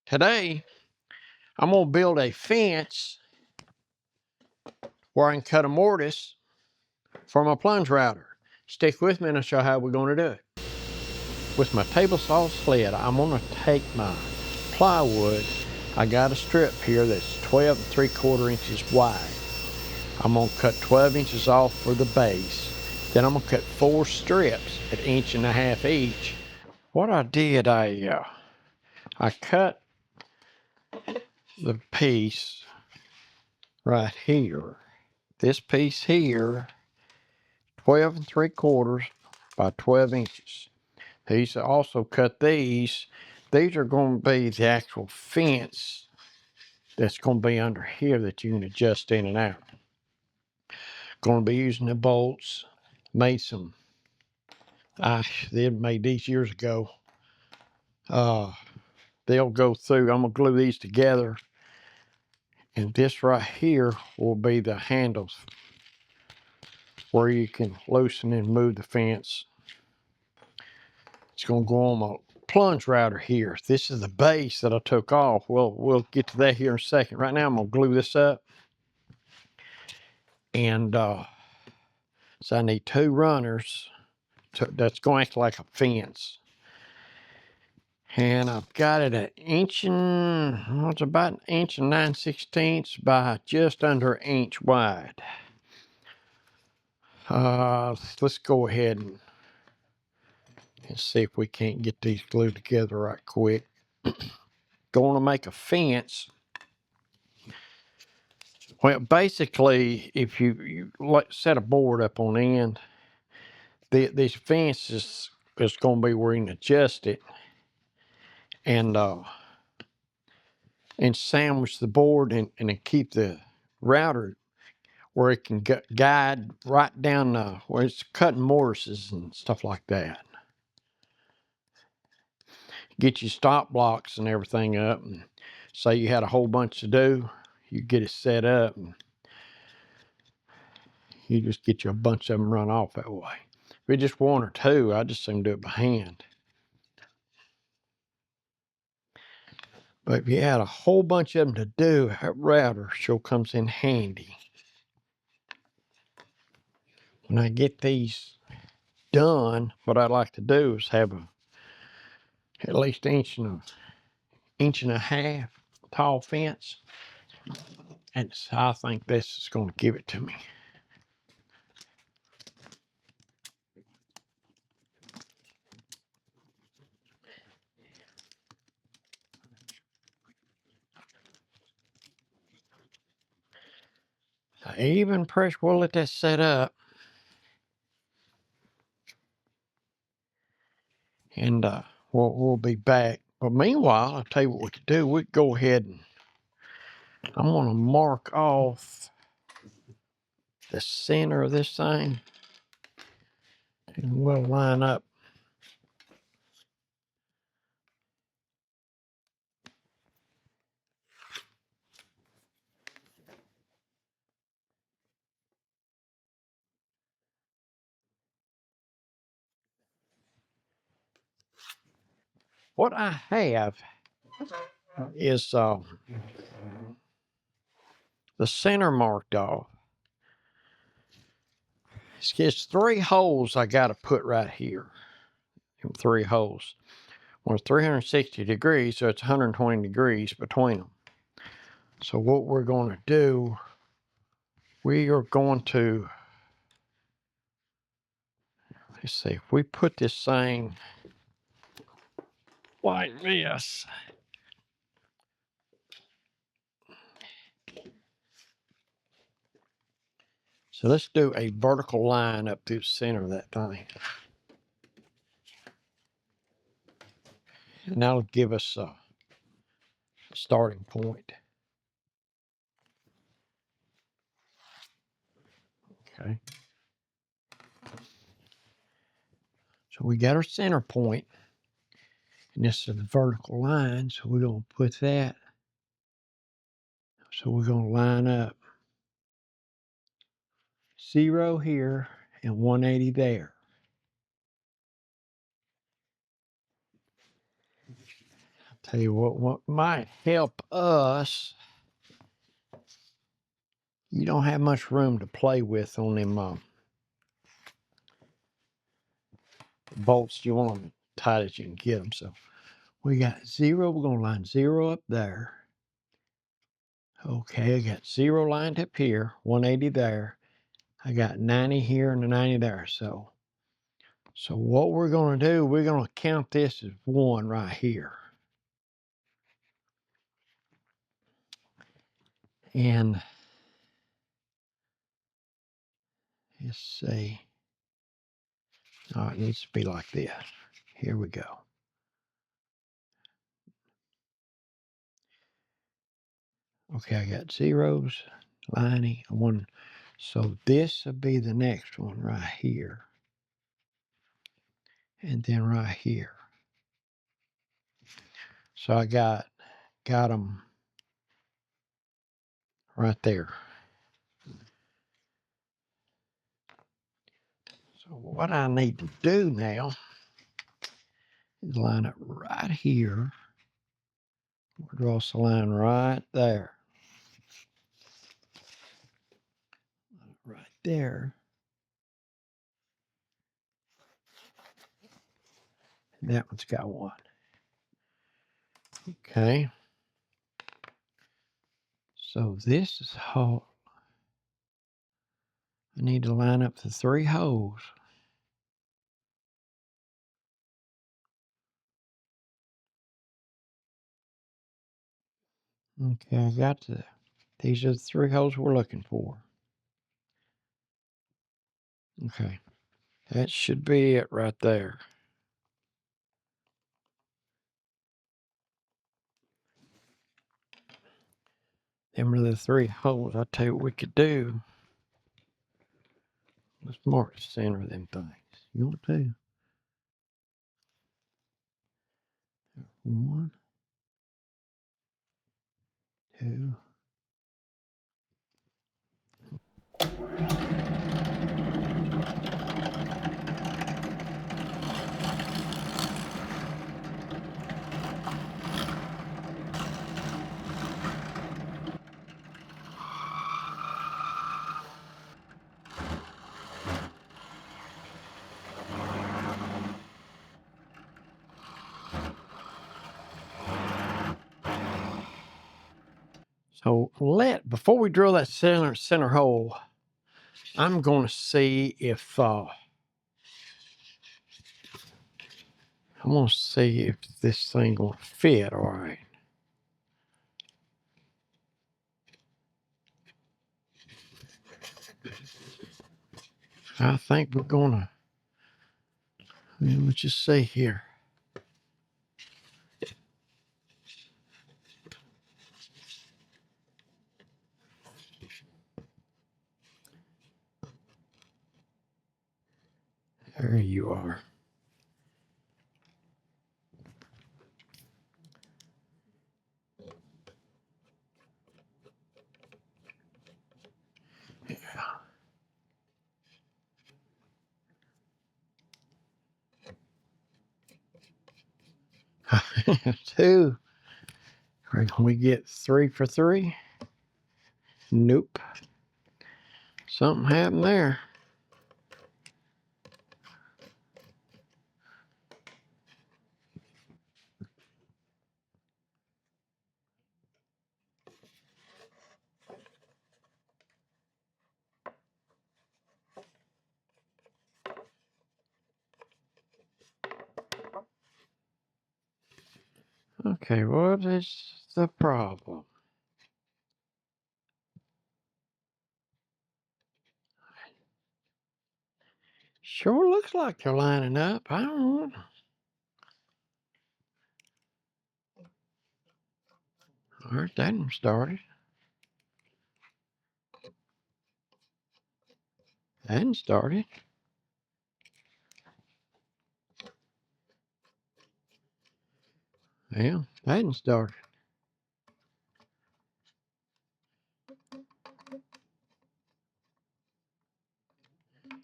Today, I'm going to build a fence where I can cut a mortise for my plunge router. Stick with me and I'll show you how we're going to do it. With my table saw sled, I'm going to take my plywood. I got a strip here that's 12 3/4 inches wide. I'm going to cut 12 inches off for the base. Then I'm going to cut 4 strips at 1.5 inches each. What I did, I cut the piece right here. This piece here, 12 3/4 by 12 inches. These also cut these. These are going to be the actual fence that's going to be under here that you can adjust in and out. Going to be using the bolts. Made some. They made these years ago. They'll go through. I'm gonna glue these together, and this right here will be the handles where you can loosen and move the fence. It's gonna go on my plunge router here. This is the base that I took off. Well, we'll get to that here in a second. Right now, I'm gonna glue this up, and so I need 2 runners that's going to act like a fence. And I've got it at it's about 1.9 by just under 1 inch wide. Let's go ahead and see if we can't get these glued together right quick. Going to make a fence. Well, basically, if you set a board up on end, this fence is going to be where you can adjust it and sandwich the board and keep the router where it can guide right down where it's cutting mortises and stuff like that. Get your stop blocks and everything up, and say you had a whole bunch to do, you get it set up and you just get you a bunch of them run off that way. If it's just 1 or 2, I just seem to do it by hand. But if you had a whole bunch of them to do, that router sure comes in handy. When I get these done, what I'd like to do is have at least 1.5 inches tall fence. And I think this is going to give it to me. Even pressure, we'll let that set up. And we'll be back. But meanwhile, I'll tell you what we could do. We could go ahead and I'm going to mark off the center of this thing. And we'll line up. What I have is the center marked off. It's 3 holes I got to put right here. 3 holes. Well, it's 360 degrees, so it's 120 degrees between them. So what we're going to do, we are going to, let's see, if we put this thing like this. So let's do a vertical line up through the center of that thing. And that'll give us a starting point. Okay. So we got our center point, and this is the vertical line, so we're going to put that. So we're going to line up 0 here and 180 there. Tell you what might help us. You don't have much room to play with on them bolts. You want them tight as you can get them. So we got 0. We're going to line 0 up there. Okay, I got 0 lined up here, 180 there. I got 90 here and a 90 there. So what we're going to do, we're going to count this as 1 right here. And let's see. Oh, it needs to be like this. Here we go. Okay, I got zeros, lining, 1. So this will be the next one right here. And then right here. So I got them right there. So what I need to do now is line up right here. We'll draw us a line right there. Right there. And that one's got 1. Okay. So this is how I need to line up the 3 holes. Okay, I got these are the 3 holes we're looking for. Okay, that should be it right there. Them are the 3 holes. I tell you what we could do. Let's mark the center of them things. You want to? 1, 2. So before we drill that center hole, I'm going to see if this thing going to fit all right. I think we're going to. Let's just see here. There you are. Yeah. 2. Can we get 3 for 3? Nope. Something happened there. Okay, what is the problem? Sure looks like they're lining up. I don't know. All right, that one started. That one started. Yeah, that one started.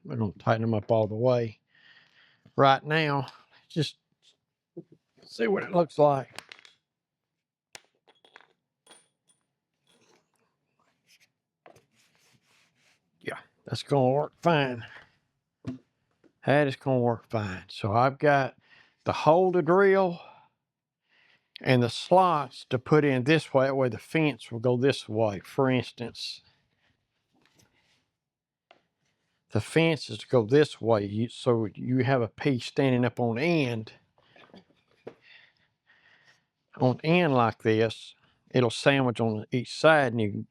We're going to tighten them up all the way. Right now, just see what it looks like. That's gonna work fine. That is gonna work fine. So I've got the hole to drill and the slots to put in this way. That way the fence will go this way. For instance, the fence is to go this way. So you have a piece standing up on end like this. It'll sandwich on each side and you can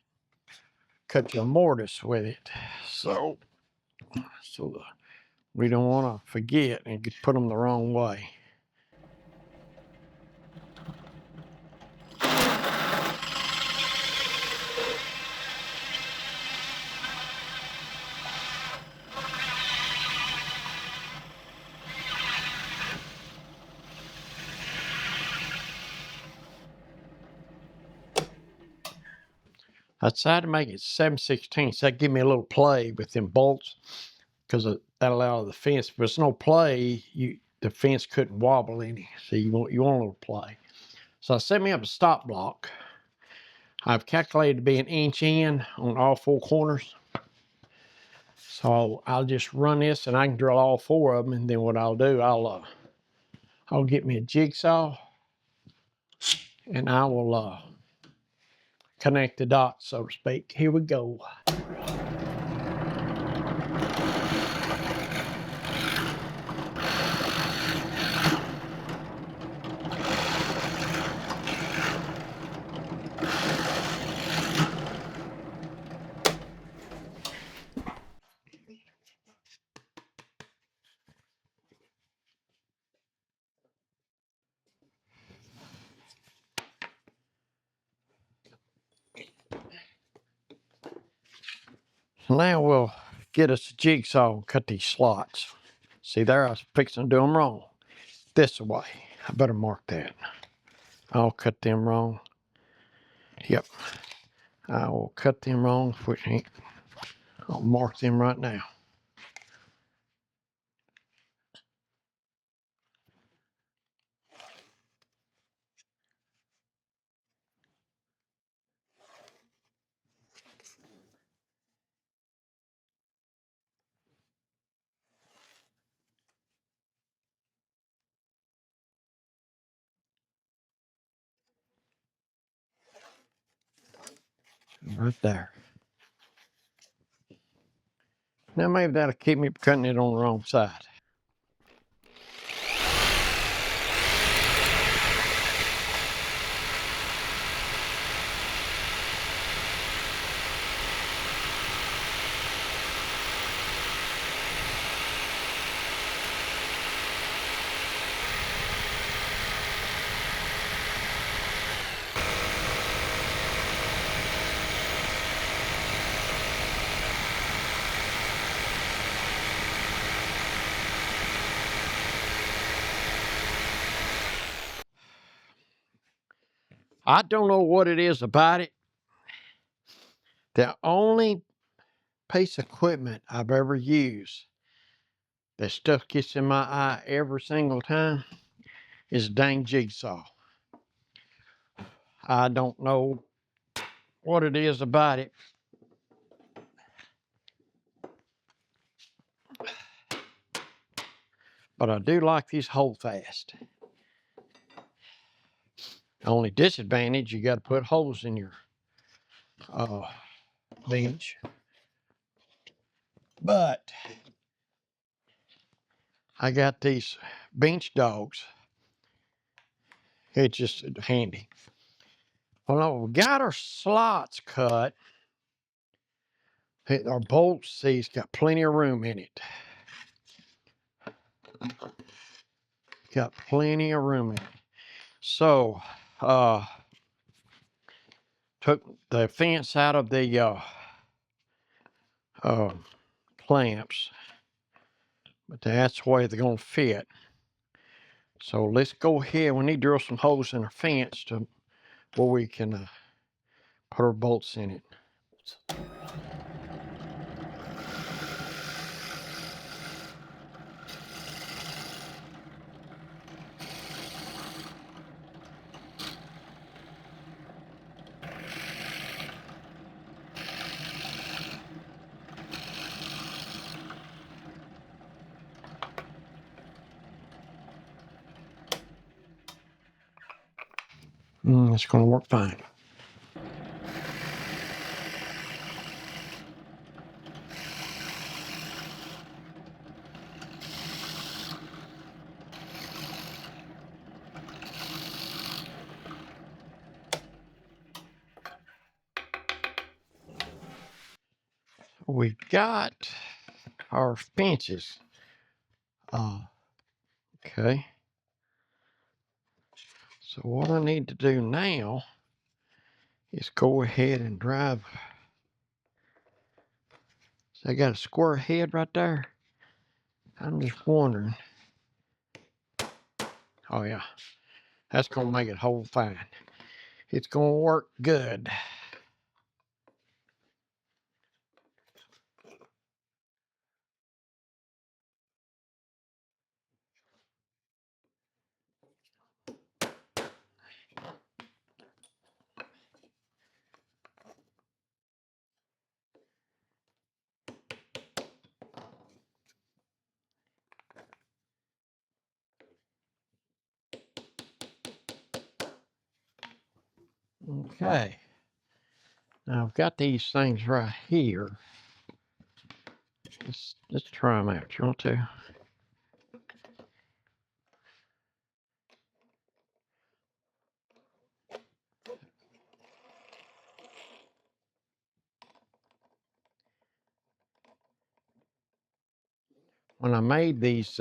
cut your mortise with it. So we don't want to forget and put them the wrong way. I decided to make it 7/16. That give me a little play with them bolts, because that allowed the fence. If there's no play, the fence couldn't wobble any. So you want a little play. So I set me up a stop block. I've calculated to be 1 inch in on all 4 corners. So I'll just run this and I can drill all 4 of them. And then what I'll do, I'll get me a jigsaw and I will connect the dots, so to speak. Here we go. Now we'll get us a jigsaw and cut these slots. See there, I was fixing to do them wrong. This way. I better mark that. I'll cut them wrong. Yep. I will cut them wrong. I'll mark them right now. Right there. Now maybe that'll keep me from cutting it on the wrong side. I don't know what it is about it. The only piece of equipment I've ever used that stuff gets in my eye every single time is a dang jigsaw. I don't know what it is about it. But I do like these Holdfast. The only disadvantage, you got to put holes in your bench. But I got these bench dogs. It's just handy. Well, we got our slots cut. Our bolts, see, it's got plenty of room in it. Got plenty of room in it. So, took the fence out of the clamps, but that's the way they're gonna fit. So let's go ahead. We need to drill some holes in our fence to where we can put our bolts in it. It's going to work fine. We've got our fences. Okay. So what I need to do now is go ahead and drive. So I got a square head right there. I'm just wondering. Oh yeah, that's gonna make it hold fine. It's gonna work good. Okay. Now I've got these things right here. Let's try them out. You want to? When I made these,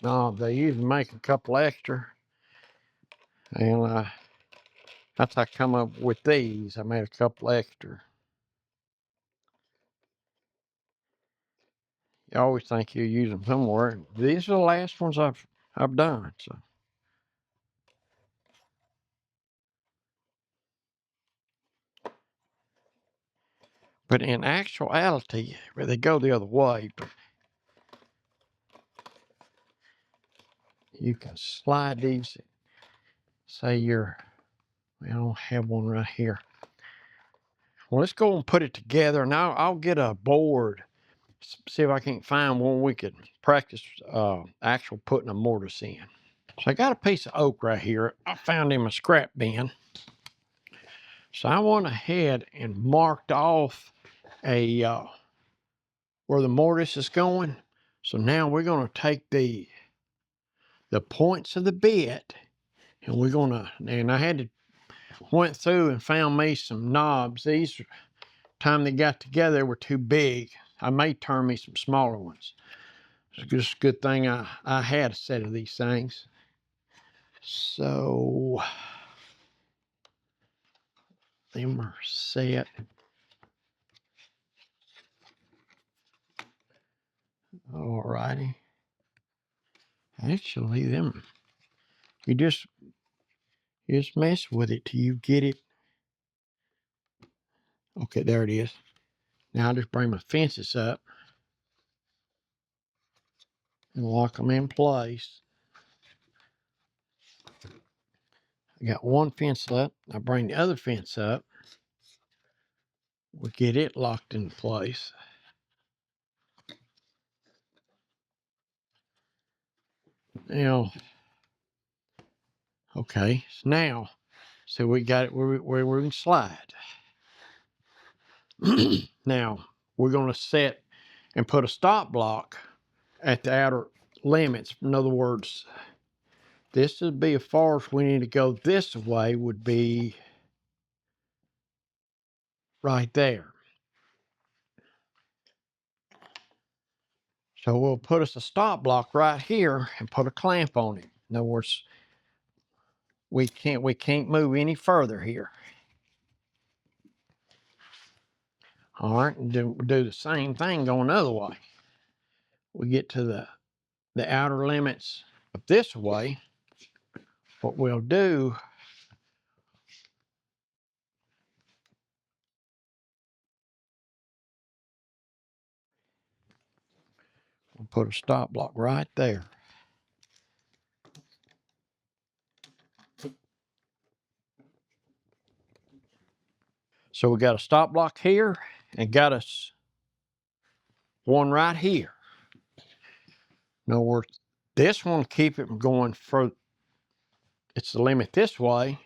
they usually make a couple extra, and that's how I come up with these. I made a couple extra. You always think you use them somewhere. These are the last ones I've done. So, but in actuality, they go the other way. But you can slide these. Say I don't have one right here. Well, let's go and put it together, and I'll get a board. See if I can't find one we could practice actual putting a mortise in. So I got a piece of oak right here. I found in my scrap bin. So I went ahead and marked off a where the mortise is going. So now we're going to take the points of the bit, and we're going to, and I had to went through and found me some knobs. These time they got together they were too big. I may turn me some smaller ones. It's just a good thing I had a set of these things. So them are set. Alrighty. Actually, them you just mess with it till you get it. Okay, there it is. Now I just bring my fences up and lock them in place. I got one fence up. I bring the other fence up. We get it locked in place. Now, okay, so now, so we got it where we can slide. Now, we're going to set and put a stop block at the outer limits. In other words, this would be as far as we need to go this way would be right there. So we'll put us a stop block right here and put a clamp on it. In other words, we can't move any further here. All right, and do the same thing going the other way. We get to the outer limits of this way. What we'll do, we'll put a stop block right there. So we got a stop block here and got us one right here. In other words, this one keep it from going further. it's the limit this way,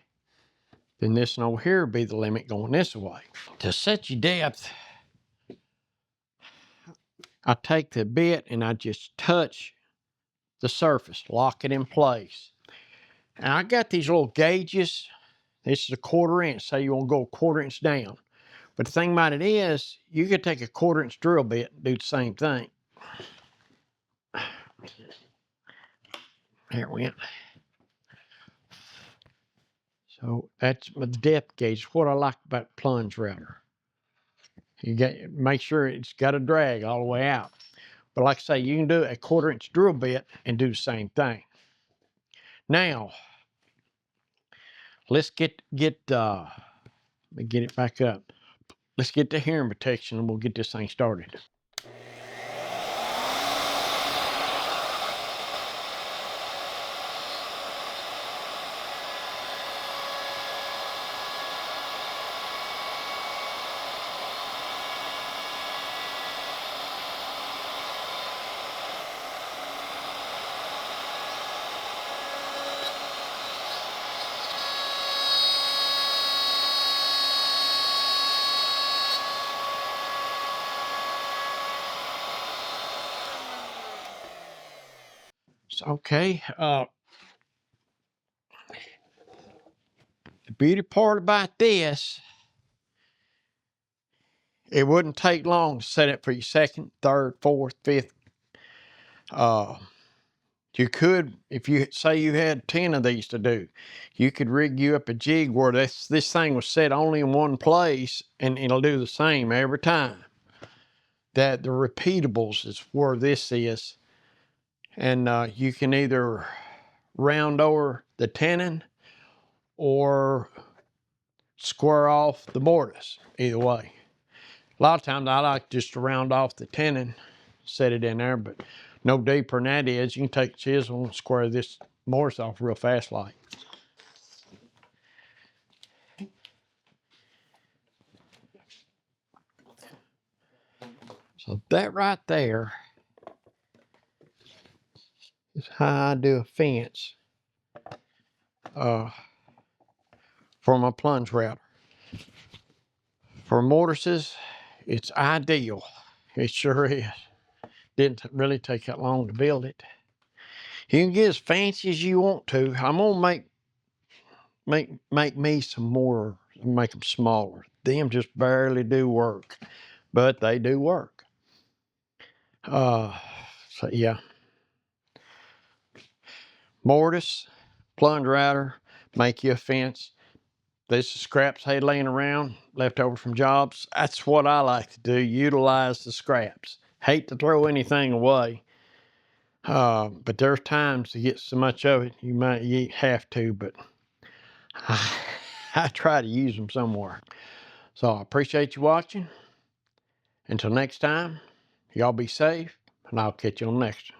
then this one over here would be the limit going this way. To set your depth, I take the bit and I just touch the surface, lock it in place. And I got these little gauges. This is a 1/4 inch. Say you want to go 1/4 inch down. But the thing about it is, you could take a 1/4 inch drill bit and do the same thing. There it went. So that's my depth gauge. What I like about plunge router. You got make sure it's got a drag all the way out. But like I say, you can do a 1/4 inch drill bit and do the same thing. Now, let's get let me get it back up. Let's get the hearing protection and we'll get this thing started. Okay, the beauty part about this, it wouldn't take long to set it for your second, third, fourth, fifth. You could, if you say you had 10 of these to do, you could rig you up a jig where this thing was set only in one place and it'll do the same every time. That the repeatables is where this is. And you can either round over the tenon or square off the mortise, either way. A lot of times I like just to round off the tenon, set it in there, but no deeper than that is. You can take a chisel and square this mortise off real fast like. So that right there is how I do a fence for my plunge router. For mortises, it's ideal. It sure is. Didn't really take that long to build it. You can get as fancy as you want to. I'm gonna make me some more, make them smaller. Them just barely do work, but they do work. So yeah. Mortise, plunge router, make you a fence. This is scraps hay laying around, left over from jobs. That's what I like to do, utilize the scraps. Hate to throw anything away, but there's times to get so much of it, you have to, but I try to use them somewhere. So I appreciate you watching. Until next time, y'all be safe, and I'll catch you on the next one.